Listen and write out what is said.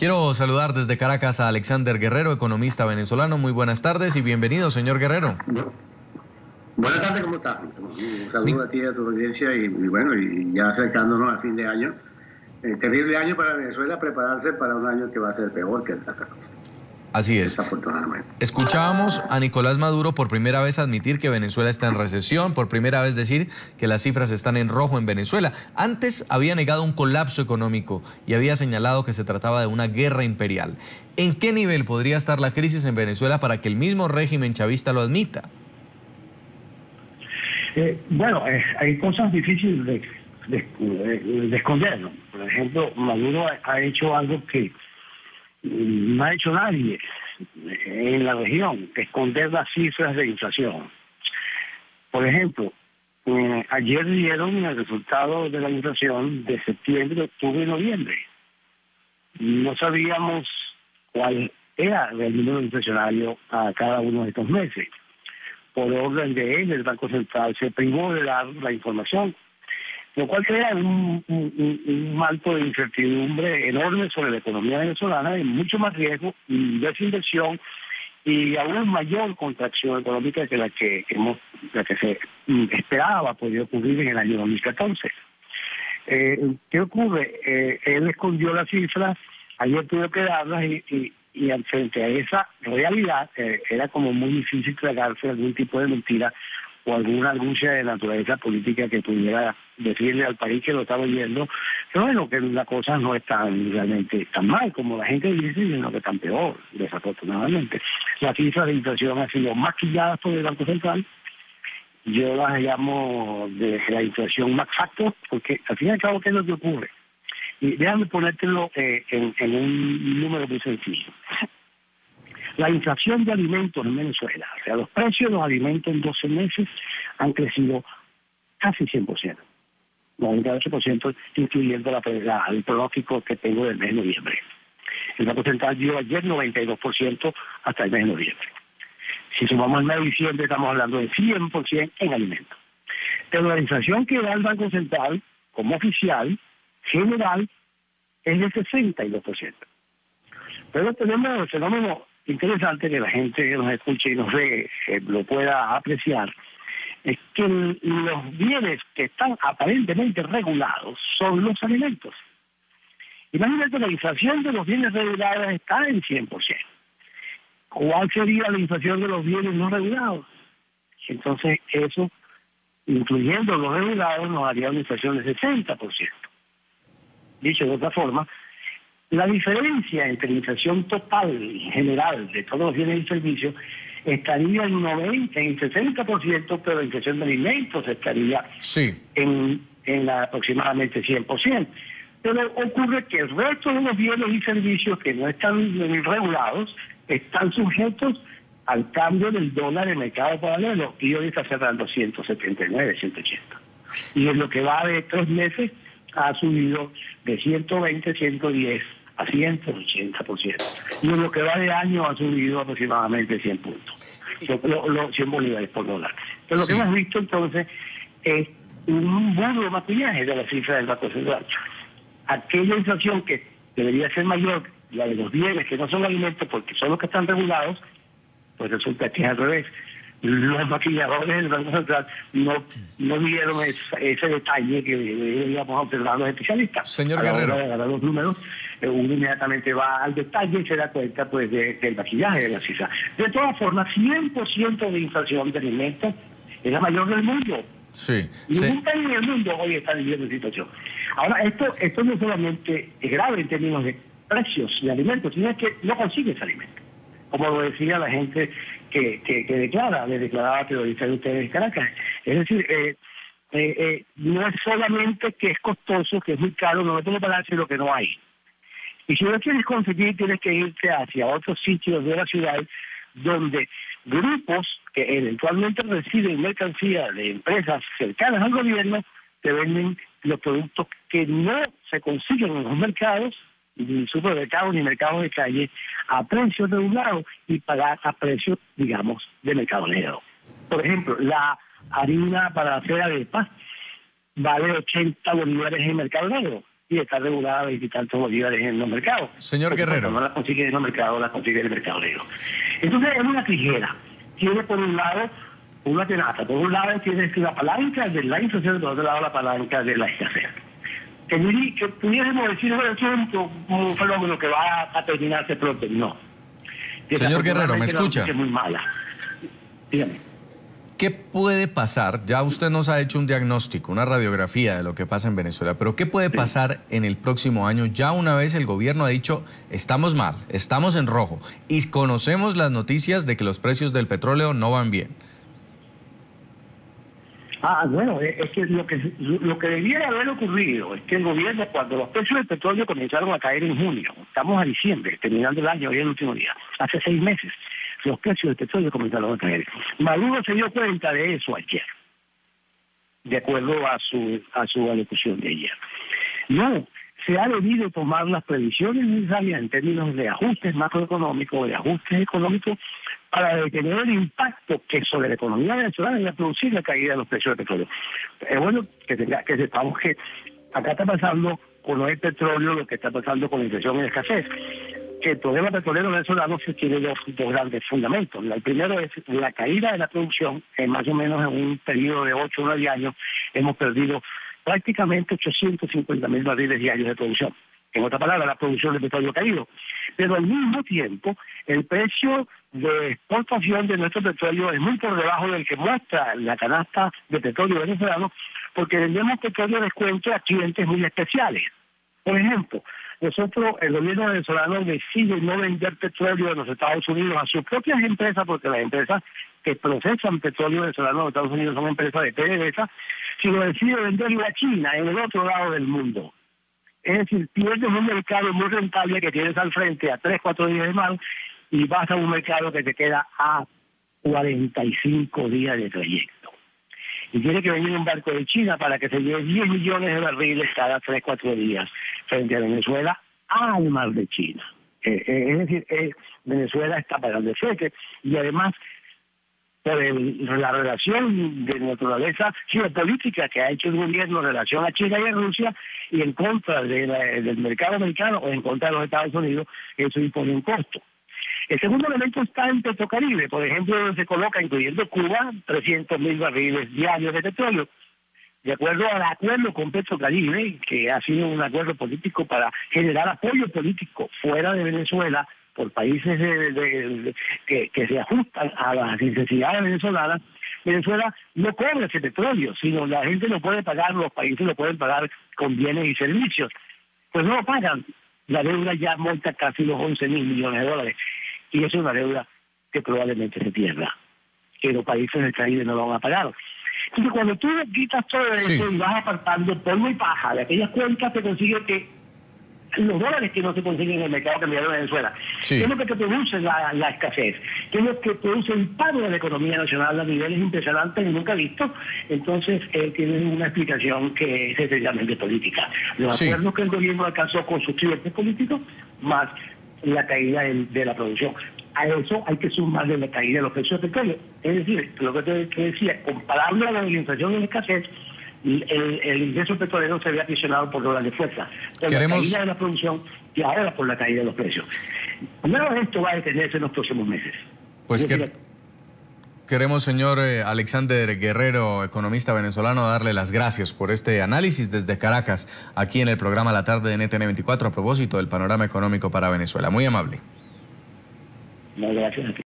Quiero saludar desde Caracas a Alexander Guerrero, economista venezolano. Muy buenas tardes y bienvenido, señor Guerrero. Buenas tardes, ¿cómo estás? Un saludo a ti y a tu audiencia y bueno, y ya acercándonos al fin de año. Terrible año para Venezuela, prepararse para un año que va a ser peor que el pasado. Así es. Desafortunadamente. Escuchábamos a Nicolás Maduro por primera vez admitir que Venezuela está en recesión, por primera vez decir que las cifras están en rojo en Venezuela. Antes había negado un colapso económico y había señalado que se trataba de una guerra imperial. ¿En qué nivel podría estar la crisis en Venezuela para que el mismo régimen chavista lo admita? Hay cosas difíciles de esconder, ¿no? Por ejemplo, Maduro ha hecho algo que no ha hecho nadie en la región, esconder las cifras de inflación. Por ejemplo, ayer dieron el resultado de la inflación de septiembre, octubre y noviembre. No sabíamos cuál era el número inflacionario a cada uno de estos meses. Por orden de él, el Banco Central se privó de dar la información, lo cual crea un manto de incertidumbre enorme sobre la economía venezolana, y mucho más riesgo, desinversión y aún mayor contracción económica que la que se esperaba podía ocurrir en el año 2014. ¿Qué ocurre? Él escondió las cifras, ayer tuvo que darlas y frente a esa realidad era como muy difícil tragarse algún tipo de mentira o alguna argucia de naturaleza política que pudiera decirle al país que lo estaba oyendo, pero bueno, que la cosa no es realmente tan mal como la gente dice, sino que tan peor, desafortunadamente. Las cifras de inflación han sido maquilladas por el Banco Central. Yo las llamo de la inflación max factor, porque al fin y al cabo, ¿qué es lo que ocurre? Y déjame ponértelo en un número muy sencillo. La inflación de alimentos en Venezuela, o sea, los precios de los alimentos en 12 meses han crecido casi 100%, 98%, incluyendo el pronóstico que tengo del mes de noviembre. El Banco Central dio ayer 92% hasta el mes de noviembre. Si sumamos el mes de diciembre, estamos hablando de 100% en alimentos. Pero la inflación que da el Banco Central, como oficial, general, es de 62%. Pero tenemos el fenómeno interesante que la gente que nos escuche y nos ve lo pueda apreciar, es que los bienes que están aparentemente regulados son los alimentos. Imagínate, la inflación de los bienes regulados está en 100%. ¿Cuál sería la inflación de los bienes no regulados? Entonces eso, incluyendo los regulados, nos haría una inflación de 60%. Dicho de otra forma, la diferencia entre la inflación total general de todos los bienes y servicios estaría en 60%, pero la inflación de alimentos estaría en aproximadamente 100%. Pero ocurre que el resto de los bienes y servicios que no están regulados están sujetos al cambio del dólar en el mercado paralelo, y hoy está cerrando 179, 180. Y en lo que va de 3 meses ha subido de 120, 110 a 180%. Y en lo que va de año ha subido aproximadamente 100 puntos. 100 bolívares por dólar. Pero lo que hemos visto entonces es un burdo maquillaje de la cifra del Banco Central. Aquella inflación que debería ser mayor, la de los bienes que no son alimentos porque son los que están regulados, pues resulta que es al revés. Los maquilladores del Banco Central no vieron ese detalle que deberíamos observar los especialistas. Señor Guerrero, a los números, uno inmediatamente va al detalle y se da cuenta pues del maquillaje de la cifra. De todas formas, 100% de inflación de alimentos es la mayor del mundo. Sí. Ningún país en el mundo hoy está viviendo esa situación. Ahora, esto no solamente es grave en términos de precios de alimentos, sino que no consigues alimentos. Como lo decía la gente que declaraba terrorista de ustedes en Caracas. Es decir, no es solamente que es costoso, que es muy caro, no puede pagarse lo que no hay. Y si no quieres conseguir, tienes que irte hacia otros sitios de la ciudad donde grupos que eventualmente reciben mercancía de empresas cercanas al gobierno te venden los productos que no se consiguen en los mercados, ni supermercados ni mercados de calle, a precios regulados y pagar a precios, digamos, de mercado negro. Por ejemplo, la harina para hacer arepas vale 80 bolívares en mercado negro y está regulada a 20 y tantos bolívares en los mercados. Señor Guerrero. No la consigue en los mercados, la consigue en el mercado negro. Entonces es una tijera. Tiene por un lado una tenaza, por un lado tiene la palanca de la inflación, por otro lado la palanca de la escasez. Que pudiésemos decir, bueno, es un fenómeno que va a terminarse pronto. No. Señor Guerrero, ¿me escucha? Es muy mala. Dígame. ¿Qué puede pasar? Ya usted nos ha hecho un diagnóstico, una radiografía de lo que pasa en Venezuela, pero ¿qué puede pasar en el próximo año? Ya una vez el gobierno ha dicho, estamos mal, estamos en rojo, y conocemos las noticias de que los precios del petróleo no van bien. Bueno, es que lo que debiera haber ocurrido es que el gobierno, cuando los precios del petróleo comenzaron a caer en junio, estamos a diciembre, terminando el año, hoy es el último día, hace 6 meses, los precios del petróleo comenzaron a caer. Maduro se dio cuenta de eso ayer, de acuerdo a su alocución de ayer. No, se ha debido tomar las previsiones necesarias en términos de ajustes macroeconómicos, de ajustes económicos, para detener el impacto que sobre la economía venezolana va a producir la caída de los precios del petróleo. Es bueno que sepamos que acá está pasando con el petróleo lo que está pasando con la inflación y la escasez. Que el problema petrolero venezolano tiene dos grandes fundamentos. El primero es la caída de la producción. En más o menos en un periodo de 8 o 9 años hemos perdido prácticamente 850.000 barriles diarios de producción. En otra palabra, la producción de petróleo ha caído. Pero al mismo tiempo, el precio de exportación de nuestro petróleo es muy por debajo del que muestra la canasta de petróleo venezolano, porque vendemos petróleo a descuento a clientes muy especiales. Por ejemplo, nosotros, el gobierno venezolano decide no vender petróleo en los Estados Unidos a sus propias empresas, porque las empresas que procesan petróleo venezolano en los Estados Unidos son empresas de PDVSA, sino decide venderlo a China, en el otro lado del mundo. Es decir, pierdes un mercado muy rentable que tienes al frente a 3-4 días de mar y vas a un mercado que te queda a 45 días de trayecto. Y tiene que venir un barco de China para que se lleve 10 millones de barriles cada 3-4 días frente a Venezuela al mar de China. Es decir, Venezuela está pagando el flete y además por la relación de naturaleza geopolítica que ha hecho el gobierno en relación a China y a Rusia y en contra del mercado americano o en contra de los Estados Unidos, eso impone un costo. El segundo elemento está en Petrocaribe, por ejemplo, donde se coloca, incluyendo Cuba, 300.000 barriles diarios de petróleo. De acuerdo al acuerdo con Petrocaribe, que ha sido un acuerdo político para generar apoyo político fuera de Venezuela, por países que se ajustan a las necesidades venezolanas, Venezuela no cobra ese petróleo, sino la gente lo puede pagar, los países lo pueden pagar con bienes y servicios. Pues no lo pagan. La deuda ya monta casi los 11.000 millones de dólares. Y es una deuda que probablemente se pierda, que los países del Caribe no lo van a pagar. Entonces, cuando tú quitas todo eso y vas apartando polvo y paja de aquellas cuentas, te consigues que los dólares que no se consiguen en el mercado cambiario de Venezuela. Sí. ¿Qué es lo que te produce la escasez? ¿Qué es lo que produce el paro de la economía nacional a niveles impresionantes y nunca vistos? Entonces, tiene una explicación que es esencialmente política. Los acuerdos que el gobierno alcanzó con sus clientes políticos, más la caída de la producción. A eso hay que sumarle la caída de los precios del petróleo. Es decir, lo que te decía, comparable a la inflación y la escasez, el ingreso petrolero se había aprisionado por dólares de fuerza, por la caída de la producción y ahora por la caída de los precios. Nada de esto va a detenerse en los próximos meses. Pues queremos, señor Alexander Guerrero, economista venezolano, darle las gracias por este análisis desde Caracas, aquí en el programa La Tarde de NTN 24, a propósito del panorama económico para Venezuela. Muy amable. No, gracias a ti.